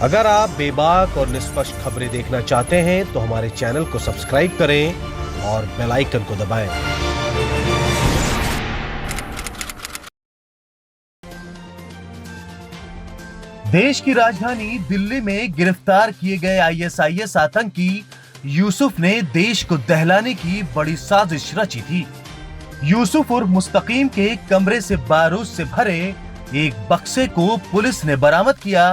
अगर आप बेबाक और निष्पक्ष खबरें देखना चाहते हैं तो हमारे चैनल को सब्सक्राइब करें और बेल आइकन को दबाएं। देश की राजधानी दिल्ली में गिरफ्तार किए गए आईएसआईएस आतंकी यूसुफ ने देश को दहलाने की बड़ी साजिश रची थी। यूसुफ उर्फ मुस्तकीम के कमरे से बारूद से भरे एक बक्से को पुलिस ने बरामद किया।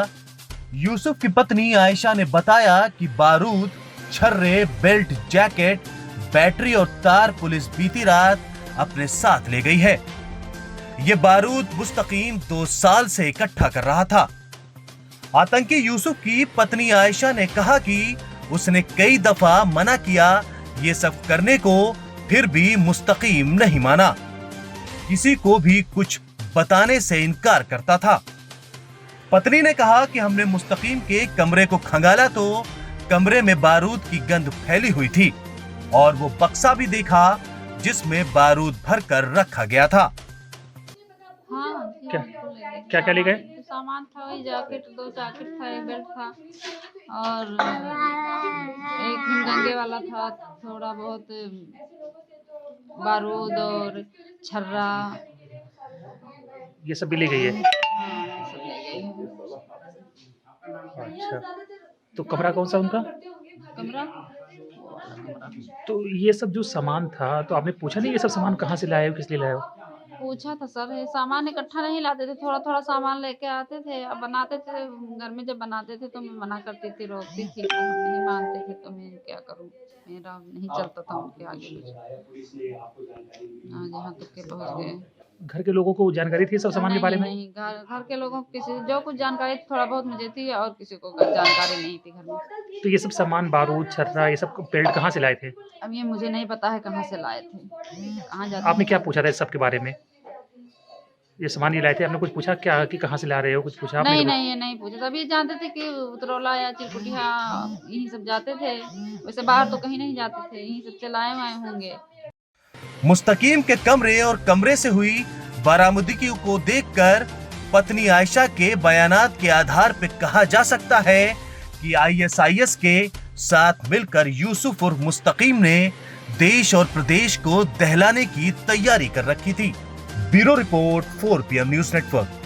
यूसुफ की पत्नी आयशा ने बताया कि बारूद, छर्रे, बेल्ट, जैकेट, बैटरी और तार पुलिस बीती रात अपने साथ ले गई है। ये बारूद मुस्तकीम 2 साल से इकट्ठा कर रहा था। आतंकी यूसुफ की पत्नी आयशा ने कहा कि उसने कई दफा मना किया ये सब करने को, फिर भी मुस्तकीम नहीं माना। किसी को भी कुछ बताने से इनकार करता था। पत्नी ने कहा कि हमने मुस्तकीम के कमरे को खंगाला तो कमरे में बारूद की गंध फैली हुई थी और वो बक्सा भी देखा जिसमें बारूद भरकर रखा गया था। हाँ, क्या क्या क्या ले गए? सामान था, वही जैकेट, 2 जैकेट था, एक बेल्ट था और एक हिमगंगे वाला था, थोड़ा बहुत बारूद और छर्रा। ये सब भी ले गई है? हाँ, ये सब ले गई है। अच्छा, तो कमरा कौन सा उनका? कमरा तो ये सब जो सामान था, तो आपने पूछा नहीं ये सब सामान कहाँ से लाए हो, किस लिए लाए हो? पूछा था सर, ये सामान इकट्ठा नहीं लाते थे, थोड़ा थोड़ा सामान लेके आते थे। अब बनाते थे घर में, जब बनाते थे तो मैं मना करती थी, रोकती थी, तो हम नहीं मानते थे, तो मैं क्या करूं, मेरा नहीं चलता था उनके आगे। आज यहाँ तक के पहुँच गए। घर के लोगों को जानकारी थी सब सामान के बारे में? नहीं, घर के लोगों को किसी जो कुछ जानकारी थोड़ा बहुत मुझे थी और किसी को जानकारी नहीं थी घर में। तो ये सब सामान, बारूद, छर्रा, ये सब बेल्ट कहाँ से लाए थे? अब ये मुझे नहीं पता है कहाँ से लाए थे, कहाँ जाते। आपने क्या पूछा था इस सब के बारे में? ये सामान ये लाए थे, आपने कुछ पूछा क्या कि कहाँ से ला रहे हो, कुछ पूछा आपने? नहीं, ये नहीं पूछा। तभी जानते थे कि उतरौला या चिरकुटिया यही सब जाते थे, वैसे बाहर तो कहीं नहीं जाते थे, यही सब चलाए हुए होंगे। मुस्तकीम के कमरे और कमरे से हुई बरामदगी को देखकर पत्नी आयशा के बयानात के आधार पर कहा जा सकता है कि आईएसआईएस के साथ मिलकर यूसुफ और मुस्तकीम ने देश और प्रदेश को दहलाने की तैयारी कर रखी थी। Bureau report 4 PM news network.